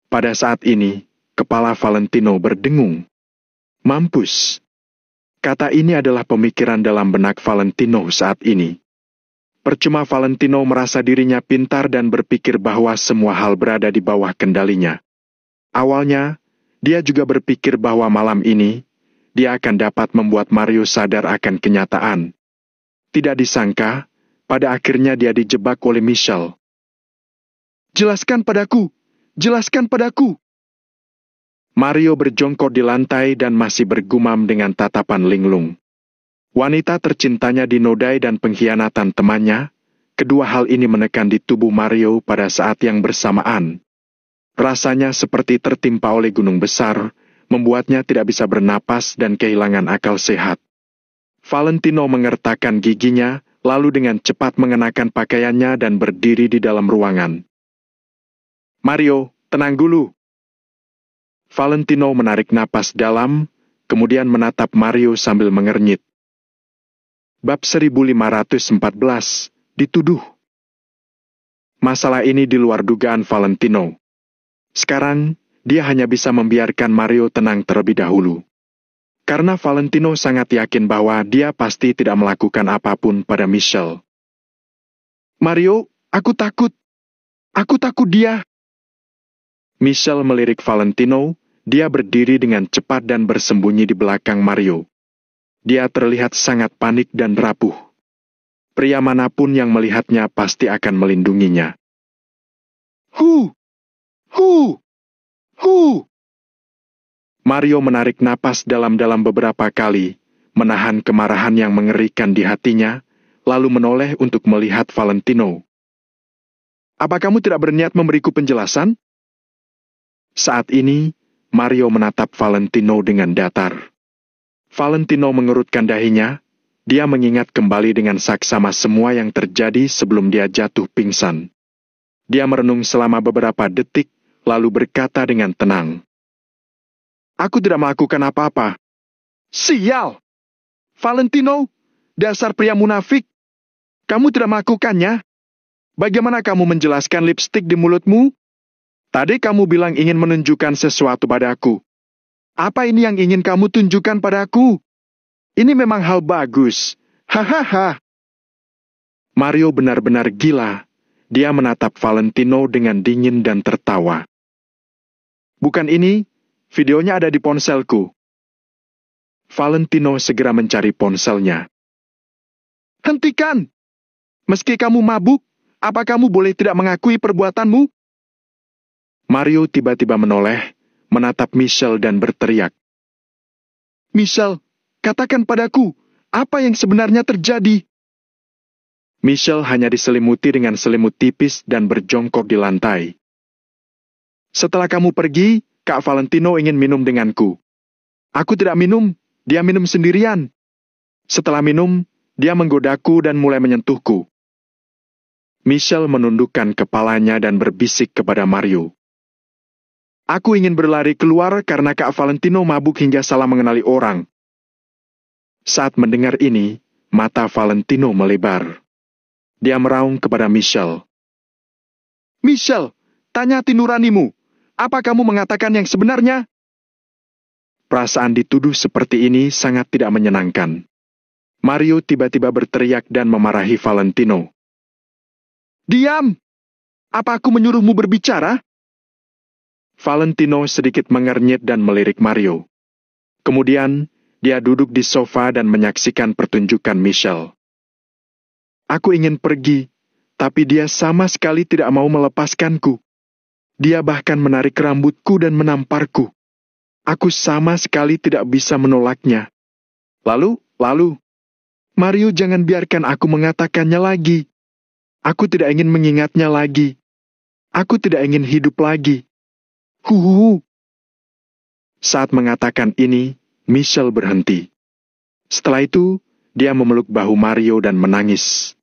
Pada saat ini, kepala Valentino berdengung. Mampus. Kata ini adalah pemikiran dalam benak Valentino saat ini. Percuma Valentino merasa dirinya pintar dan berpikir bahwa semua hal berada di bawah kendalinya. Awalnya, dia juga berpikir bahwa malam ini, dia akan dapat membuat Mario sadar akan kenyataan. Tidak disangka, pada akhirnya dia dijebak oleh Michelle. "Jelaskan padaku! Jelaskan padaku!" Mario berjongkok di lantai dan masih bergumam dengan tatapan linglung. Wanita tercintanya dinodai dan pengkhianatan temannya, kedua hal ini menekan di tubuh Mario pada saat yang bersamaan. Rasanya seperti tertimpa oleh gunung besar, membuatnya tidak bisa bernapas dan kehilangan akal sehat. Valentino mengertakkan giginya, lalu dengan cepat mengenakan pakaiannya dan berdiri di dalam ruangan. "Mario, tenang dulu." Valentino menarik napas dalam, kemudian menatap Mario sambil mengernyit. Bab 1514, dituduh. Masalah ini di luar dugaan Valentino. Sekarang, dia hanya bisa membiarkan Mario tenang terlebih dahulu. Karena Valentino sangat yakin bahwa dia pasti tidak melakukan apapun pada Michelle. Mario, aku takut. Aku takut dia. Michelle melirik Valentino, dia berdiri dengan cepat dan bersembunyi di belakang Mario. Dia terlihat sangat panik dan rapuh. Pria manapun yang melihatnya pasti akan melindunginya. Hu! Mario menarik napas dalam-dalam beberapa kali, menahan kemarahan yang mengerikan di hatinya, lalu menoleh untuk melihat Valentino. Apa kamu tidak berniat memberiku penjelasan? Saat ini, Mario menatap Valentino dengan datar. Valentino mengerutkan dahinya, dia mengingat kembali dengan saksama semua yang terjadi sebelum dia jatuh pingsan. Dia merenung selama beberapa detik, lalu berkata dengan tenang. Aku tidak melakukan apa-apa. Sial! Valentino, dasar pria munafik. Kamu tidak melakukannya. Bagaimana kamu menjelaskan lipstik di mulutmu? Tadi kamu bilang ingin menunjukkan sesuatu padaku. Apa ini yang ingin kamu tunjukkan padaku? Ini memang hal bagus. Hahaha. Mario benar-benar gila. Dia menatap Valentino dengan dingin dan tertawa. Bukan ini, videonya ada di ponselku. Valentino segera mencari ponselnya. Hentikan! Meski kamu mabuk, apa kamu boleh tidak mengakui perbuatanmu? Mario tiba-tiba menoleh, menatap Michelle dan berteriak. Michelle, katakan padaku, apa yang sebenarnya terjadi? Michelle hanya diselimuti dengan selimut tipis dan berjongkok di lantai. Setelah kamu pergi, Kak Valentino ingin minum denganku. Aku tidak minum, dia minum sendirian. Setelah minum, dia menggodaku dan mulai menyentuhku. Michelle menundukkan kepalanya dan berbisik kepada Mario. Aku ingin berlari keluar karena Kak Valentino mabuk hingga salah mengenali orang. Saat mendengar ini, mata Valentino melebar. Dia meraung kepada Michelle. Michelle, tanya hati nuranimu. Apa kamu mengatakan yang sebenarnya? Perasaan dituduh seperti ini sangat tidak menyenangkan. Mario tiba-tiba berteriak dan memarahi Valentino. Diam! Apa aku menyuruhmu berbicara? Valentino sedikit mengernyit dan melirik Mario. Kemudian, dia duduk di sofa dan menyaksikan pertunjukan Michelle. Aku ingin pergi, tapi dia sama sekali tidak mau melepaskanku. Dia bahkan menarik rambutku dan menamparku. Aku sama sekali tidak bisa menolaknya. Lalu, Mario jangan biarkan aku mengatakannya lagi. Aku tidak ingin mengingatnya lagi. Aku tidak ingin hidup lagi. Saat mengatakan ini, Michelle berhenti. Setelah itu, dia memeluk bahu Mario dan menangis.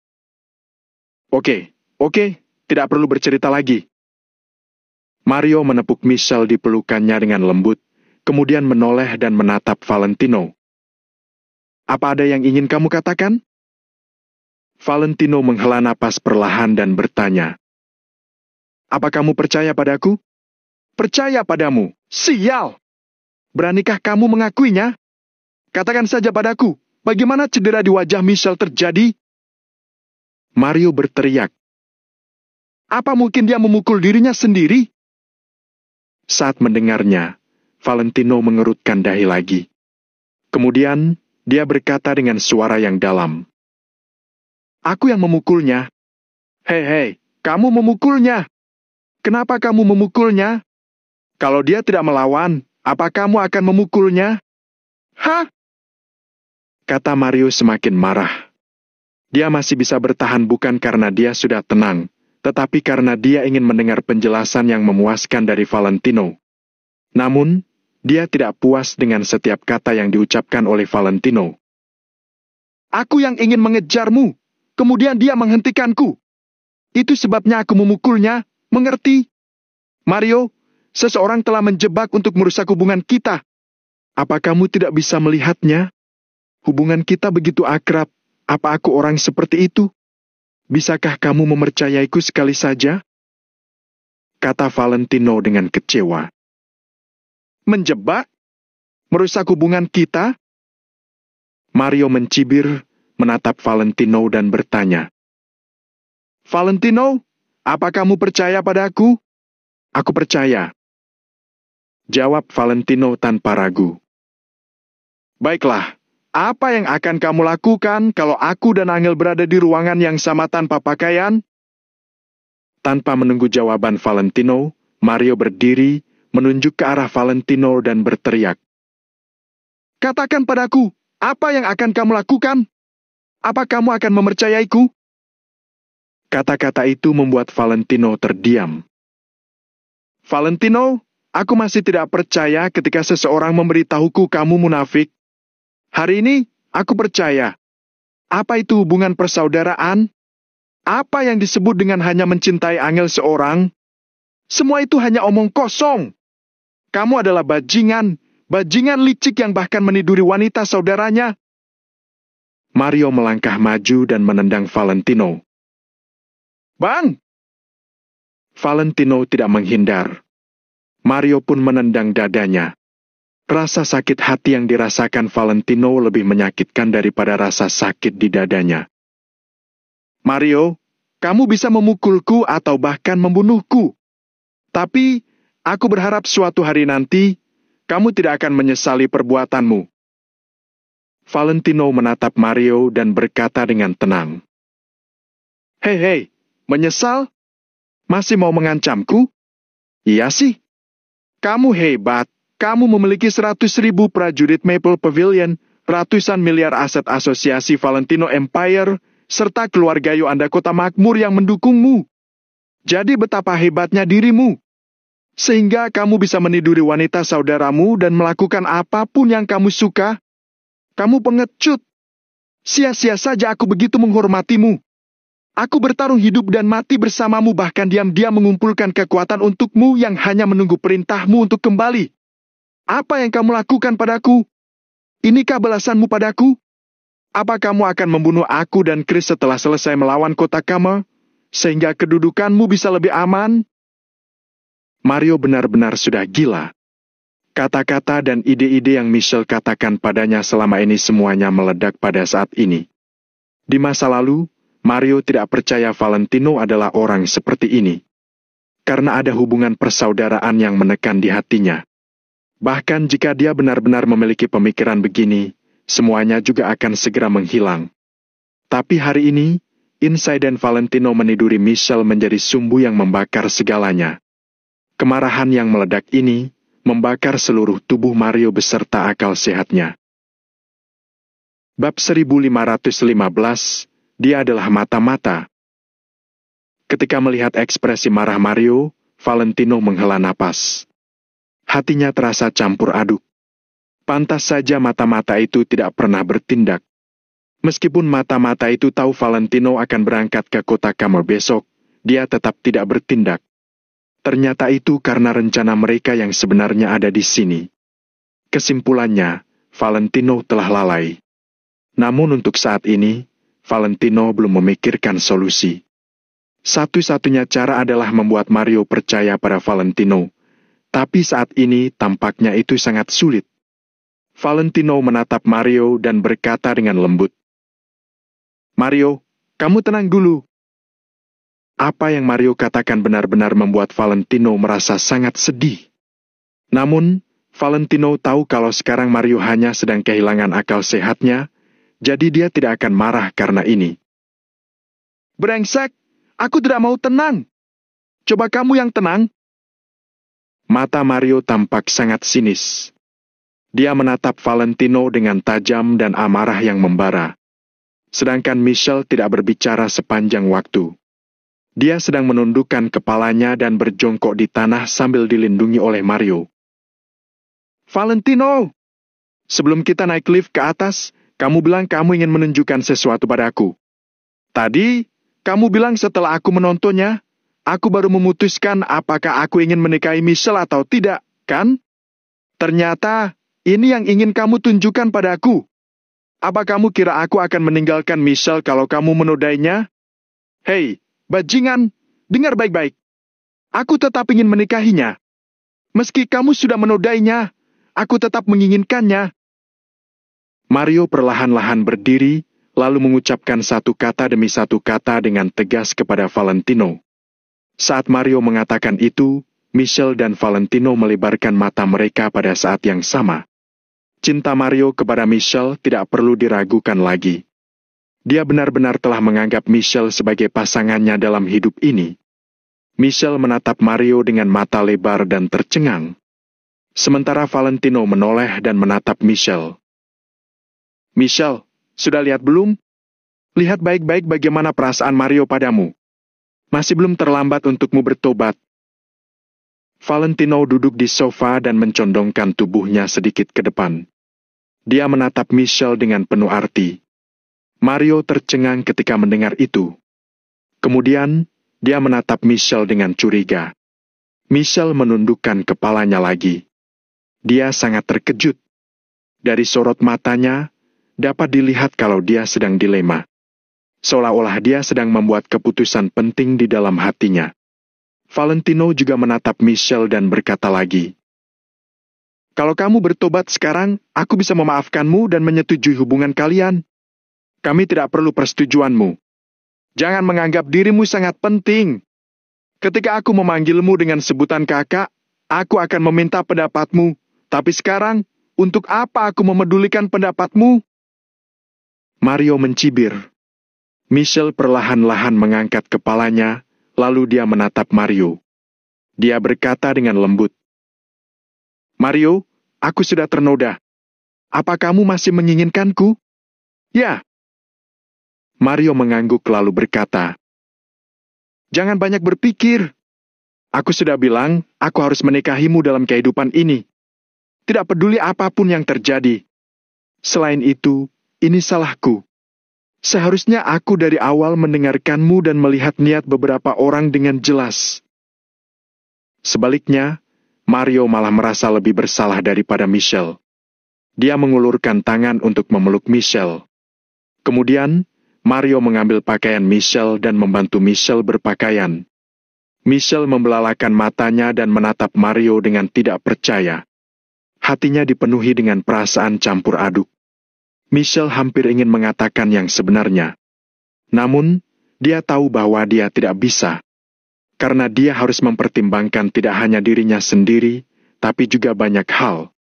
Oke, tidak perlu bercerita lagi. Mario menepuk Michelle di pelukannya dengan lembut, kemudian menoleh dan menatap Valentino. Apa ada yang ingin kamu katakan? Valentino menghela napas perlahan dan bertanya. Apa kamu percaya padaku? Percaya padamu, sial! Beranikah kamu mengakuinya? Katakan saja padaku, bagaimana cedera di wajah Michelle terjadi? Mario berteriak. Apa mungkin dia memukul dirinya sendiri? Saat mendengarnya, Valentino mengerutkan dahi lagi. Kemudian, dia berkata dengan suara yang dalam. Aku yang memukulnya. Hei, kamu memukulnya. Kenapa kamu memukulnya? Kalau dia tidak melawan, apa kamu akan memukulnya? Hah? Kata Mario semakin marah. Dia masih bisa bertahan bukan karena dia sudah tenang, tetapi karena dia ingin mendengar penjelasan yang memuaskan dari Valentino. Namun, dia tidak puas dengan setiap kata yang diucapkan oleh Valentino. Aku yang ingin mengejarmu, kemudian dia menghentikanku. Itu sebabnya aku memukulnya, mengerti? Mario, seseorang telah menjebak untuk merusak hubungan kita. Apa kamu tidak bisa melihatnya? Hubungan kita begitu akrab. Apa aku orang seperti itu? Bisakah kamu mempercayaiku sekali saja? Kata Valentino dengan kecewa. Menjebak? Merusak hubungan kita? Mario mencibir, menatap Valentino dan bertanya. Valentino, apa kamu percaya padaku? Aku percaya. Jawab Valentino tanpa ragu. Baiklah, apa yang akan kamu lakukan kalau aku dan Angel berada di ruangan yang sama tanpa pakaian? Tanpa menunggu jawaban Valentino, Mario berdiri, menunjuk ke arah Valentino dan berteriak. Katakan padaku, apa yang akan kamu lakukan? Apa kamu akan mempercayaiku? Kata-kata itu membuat Valentino terdiam. Valentino, aku masih tidak percaya ketika seseorang memberitahuku kamu munafik. Hari ini, aku percaya. Apa itu hubungan persaudaraan? Apa yang disebut dengan hanya mencintai Angel seorang? Semua itu hanya omong kosong. Kamu adalah bajingan licik yang bahkan meniduri wanita saudaranya. Mario melangkah maju dan menendang Valentino. Bang! Valentino tidak menghindar. Mario pun menendang dadanya. Rasa sakit hati yang dirasakan Valentino lebih menyakitkan daripada rasa sakit di dadanya. Mario, kamu bisa memukulku atau bahkan membunuhku. Tapi, aku berharap suatu hari nanti, kamu tidak akan menyesali perbuatanmu. Valentino menatap Mario dan berkata dengan tenang. Hei, menyesal? Masih mau mengancamku? Iya sih. Kamu hebat. Kamu memiliki 100.000 prajurit Maple Pavilion, ratusan miliar aset asosiasi Valentino Empire, serta keluarga Yoanda Kota Makmur yang mendukungmu. Jadi betapa hebatnya dirimu. Sehingga kamu bisa meniduri wanita saudaramu dan melakukan apapun yang kamu suka. Kamu pengecut. Sia-sia saja aku begitu menghormatimu. Aku bertarung hidup dan mati bersamamu, bahkan diam-diam mengumpulkan kekuatan untukmu yang hanya menunggu perintahmu untuk kembali. Apa yang kamu lakukan padaku? Inikah balasanmu padaku? Apa kamu akan membunuh aku dan Chris setelah selesai melawan kota Kamer, sehingga kedudukanmu bisa lebih aman? Mario benar-benar sudah gila. Kata-kata dan ide-ide yang Michelle katakan padanya selama ini semuanya meledak pada saat ini. Di masa lalu, Mario tidak percaya Valentino adalah orang seperti ini. Karena ada hubungan persaudaraan yang menekan di hatinya. Bahkan jika dia benar-benar memiliki pemikiran begini, semuanya juga akan segera menghilang. Tapi hari ini, insiden Valentino meniduri Michelle menjadi sumbu yang membakar segalanya. Kemarahan yang meledak ini membakar seluruh tubuh Mario beserta akal sehatnya. Bab 1515, dia adalah mata-mata. Ketika melihat ekspresi marah Mario, Valentino menghela napas. Hatinya terasa campur aduk. Pantas saja mata-mata itu tidak pernah bertindak. Meskipun mata-mata itu tahu Valentino akan berangkat ke kota Kamer besok, dia tetap tidak bertindak. Ternyata itu karena rencana mereka yang sebenarnya ada di sini. Kesimpulannya, Valentino telah lalai. Namun untuk saat ini, Valentino belum memikirkan solusi. Satu-satunya cara adalah membuat Mario percaya pada Valentino. Tapi saat ini tampaknya itu sangat sulit. Valentino menatap Mario dan berkata dengan lembut. Mario, kamu tenang dulu. Apa yang Mario katakan benar-benar membuat Valentino merasa sangat sedih. Namun, Valentino tahu kalau sekarang Mario hanya sedang kehilangan akal sehatnya, jadi dia tidak akan marah karena ini. Brengsek, aku tidak mau tenang. Coba kamu yang tenang. Mata Mario tampak sangat sinis. Dia menatap Valentino dengan tajam dan amarah yang membara. Sedangkan Michelle tidak berbicara sepanjang waktu. Dia sedang menundukkan kepalanya dan berjongkok di tanah sambil dilindungi oleh Mario. Valentino, sebelum kita naik lift ke atas, kamu bilang kamu ingin menunjukkan sesuatu padaku. Tadi, kamu bilang setelah aku menontonnya, aku baru memutuskan apakah aku ingin menikahi Michelle atau tidak, kan? Ternyata, ini yang ingin kamu tunjukkan padaku. Apa kamu kira aku akan meninggalkan Michelle kalau kamu menodainya? Hei, bajingan, dengar baik-baik. Aku tetap ingin menikahinya. Meski kamu sudah menodainya, aku tetap menginginkannya. Mario perlahan-lahan berdiri, lalu mengucapkan satu kata demi satu kata dengan tegas kepada Valentino. Saat Mario mengatakan itu, Michelle dan Valentino melebarkan mata mereka pada saat yang sama. Cinta Mario kepada Michelle tidak perlu diragukan lagi. Dia benar-benar telah menganggap Michelle sebagai pasangannya dalam hidup ini. Michelle menatap Mario dengan mata lebar dan tercengang. Sementara Valentino menoleh dan menatap Michelle. Michelle, sudah lihat belum? Lihat baik-baik bagaimana perasaan Mario padamu. Masih belum terlambat untukmu bertobat. Valentino duduk di sofa dan mencondongkan tubuhnya sedikit ke depan. Dia menatap Michelle dengan penuh arti. Mario tercengang ketika mendengar itu. Kemudian, dia menatap Michelle dengan curiga. Michelle menundukkan kepalanya lagi. Dia sangat terkejut. Dari sorot matanya, dapat dilihat kalau dia sedang dilema. Seolah-olah dia sedang membuat keputusan penting di dalam hatinya. Valentino juga menatap Michelle dan berkata lagi, "Kalau kamu bertobat sekarang, aku bisa memaafkanmu dan menyetujui hubungan kalian. Kami tidak perlu persetujuanmu. Jangan menganggap dirimu sangat penting. Ketika aku memanggilmu dengan sebutan kakak, aku akan meminta pendapatmu. Tapi sekarang, untuk apa aku memedulikan pendapatmu?" Mario mencibir. Michelle perlahan-lahan mengangkat kepalanya, lalu dia menatap Mario. Dia berkata dengan lembut, "Mario, aku sudah ternoda. Apa kamu masih menginginkanku?" "Ya." Mario mengangguk lalu berkata, "Jangan banyak berpikir. Aku sudah bilang, aku harus menikahimu dalam kehidupan ini. Tidak peduli apapun yang terjadi. Selain itu, ini salahku. Seharusnya aku dari awal mendengarkanmu dan melihat niat beberapa orang dengan jelas." Sebaliknya, Mario malah merasa lebih bersalah daripada Michelle. Dia mengulurkan tangan untuk memeluk Michelle. Kemudian, Mario mengambil pakaian Michelle dan membantu Michelle berpakaian. Michelle membelalakan matanya dan menatap Mario dengan tidak percaya. Hatinya dipenuhi dengan perasaan campur aduk. Michelle hampir ingin mengatakan yang sebenarnya. Namun, dia tahu bahwa dia tidak bisa. Karena dia harus mempertimbangkan tidak hanya dirinya sendiri, tapi juga banyak hal.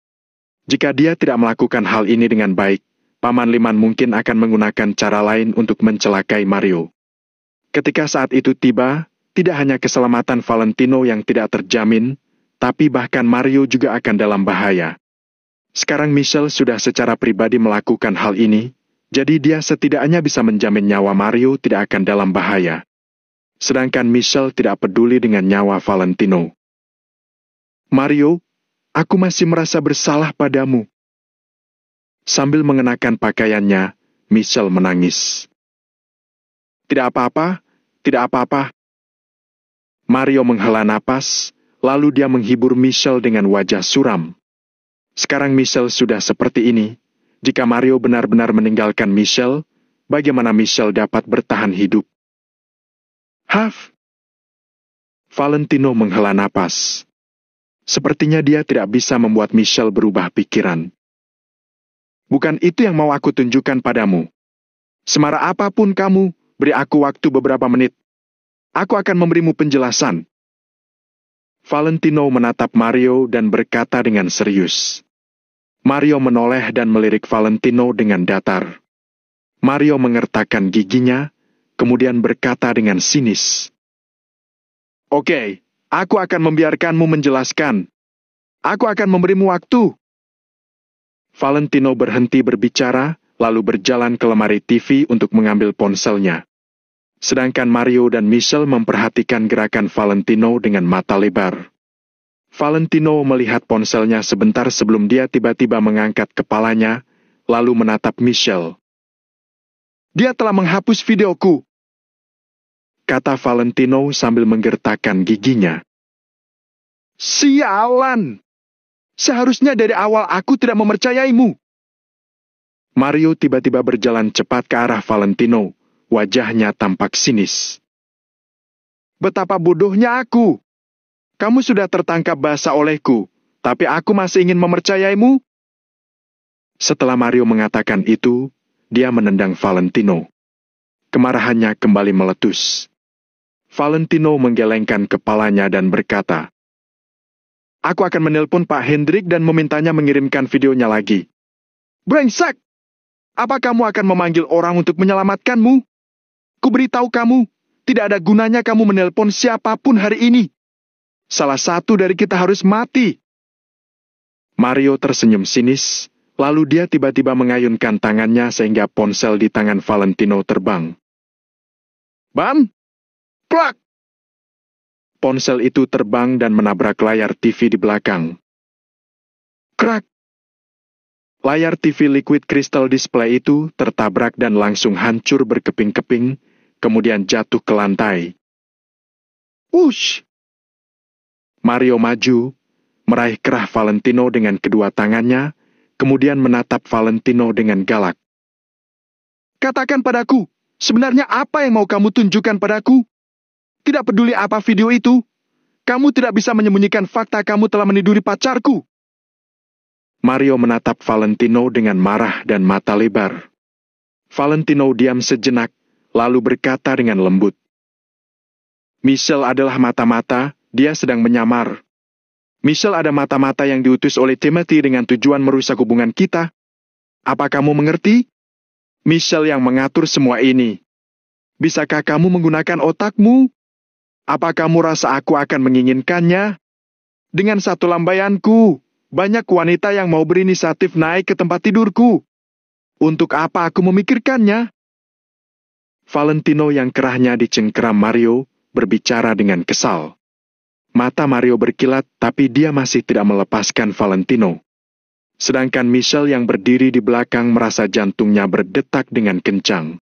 Jika dia tidak melakukan hal ini dengan baik, Paman Liman mungkin akan menggunakan cara lain untuk mencelakai Mario. Ketika saat itu tiba, tidak hanya keselamatan Valentino yang tidak terjamin, tapi bahkan Mario juga akan dalam bahaya. Sekarang Michelle sudah secara pribadi melakukan hal ini, jadi dia setidaknya bisa menjamin nyawa Mario tidak akan dalam bahaya. Sedangkan Michelle tidak peduli dengan nyawa Valentino. "Mario, aku masih merasa bersalah padamu." Sambil mengenakan pakaiannya, Michelle menangis. "Tidak apa-apa, tidak apa-apa." Mario menghela napas, lalu dia menghibur Michelle dengan wajah suram. Sekarang Michelle sudah seperti ini. Jika Mario benar-benar meninggalkan Michelle, bagaimana Michelle dapat bertahan hidup? "Haf!" Valentino menghela napas. Sepertinya dia tidak bisa membuat Michelle berubah pikiran. "Bukan itu yang mau aku tunjukkan padamu. Semarah apapun kamu, beri aku waktu beberapa menit. Aku akan memberimu penjelasan." Valentino menatap Mario dan berkata dengan serius. Mario menoleh dan melirik Valentino dengan datar. Mario mengertakkan giginya, kemudian berkata dengan sinis, "Oke, aku akan membiarkanmu menjelaskan. Aku akan memberimu waktu." Valentino berhenti berbicara, lalu berjalan ke lemari TV untuk mengambil ponselnya. Sedangkan Mario dan Michelle memperhatikan gerakan Valentino dengan mata lebar. Valentino melihat ponselnya sebentar sebelum dia tiba-tiba mengangkat kepalanya, lalu menatap Michelle. "Dia telah menghapus videoku," kata Valentino sambil menggertakkan giginya. "Sialan! Seharusnya dari awal aku tidak mempercayaimu." Mario tiba-tiba berjalan cepat ke arah Valentino, wajahnya tampak sinis. betapa bodohnya aku. Kamu sudah tertangkap basah olehku, tapi aku masih ingin mempercayaimu. Setelah Mario mengatakan itu, dia menendang Valentino. Kemarahannya kembali meletus. Valentino menggelengkan kepalanya dan berkata, "Aku akan menelpon Pak Hendrik dan memintanya mengirimkan videonya lagi." "Brengsek! Apa kamu akan memanggil orang untuk menyelamatkanmu? Kuberitahu kamu, tidak ada gunanya kamu menelpon siapapun hari ini. Salah satu dari kita harus mati." Mario tersenyum sinis, lalu dia tiba-tiba mengayunkan tangannya sehingga ponsel di tangan Valentino terbang. "Bam! Klak!" Ponsel itu terbang dan menabrak layar TV di belakang. Krak! Layar TV liquid crystal display itu tertabrak dan langsung hancur berkeping-keping, kemudian jatuh ke lantai. Wush! Mario maju, meraih kerah Valentino dengan kedua tangannya, kemudian menatap Valentino dengan galak. "Katakan padaku, sebenarnya apa yang mau kamu tunjukkan padaku? Tidak peduli apa video itu, kamu tidak bisa menyembunyikan fakta kamu telah meniduri pacarku." Mario menatap Valentino dengan marah dan mata lebar. Valentino diam sejenak, lalu berkata dengan lembut, "Michelle adalah mata-mata, dia sedang menyamar. Michelle ada mata-mata yang diutus oleh Timothy dengan tujuan merusak hubungan kita. Apa kamu mengerti? Michelle yang mengatur semua ini. Bisakah kamu menggunakan otakmu? Apa kamu rasa aku akan menginginkannya? Dengan satu lambaianku, banyak wanita yang mau berinisiatif naik ke tempat tidurku. Untuk apa aku memikirkannya?" Valentino yang kerahnya dicengkeram Mario berbicara dengan kesal. Mata Mario berkilat, tapi dia masih tidak melepaskan Valentino. Sedangkan Michelle yang berdiri di belakang merasa jantungnya berdetak dengan kencang.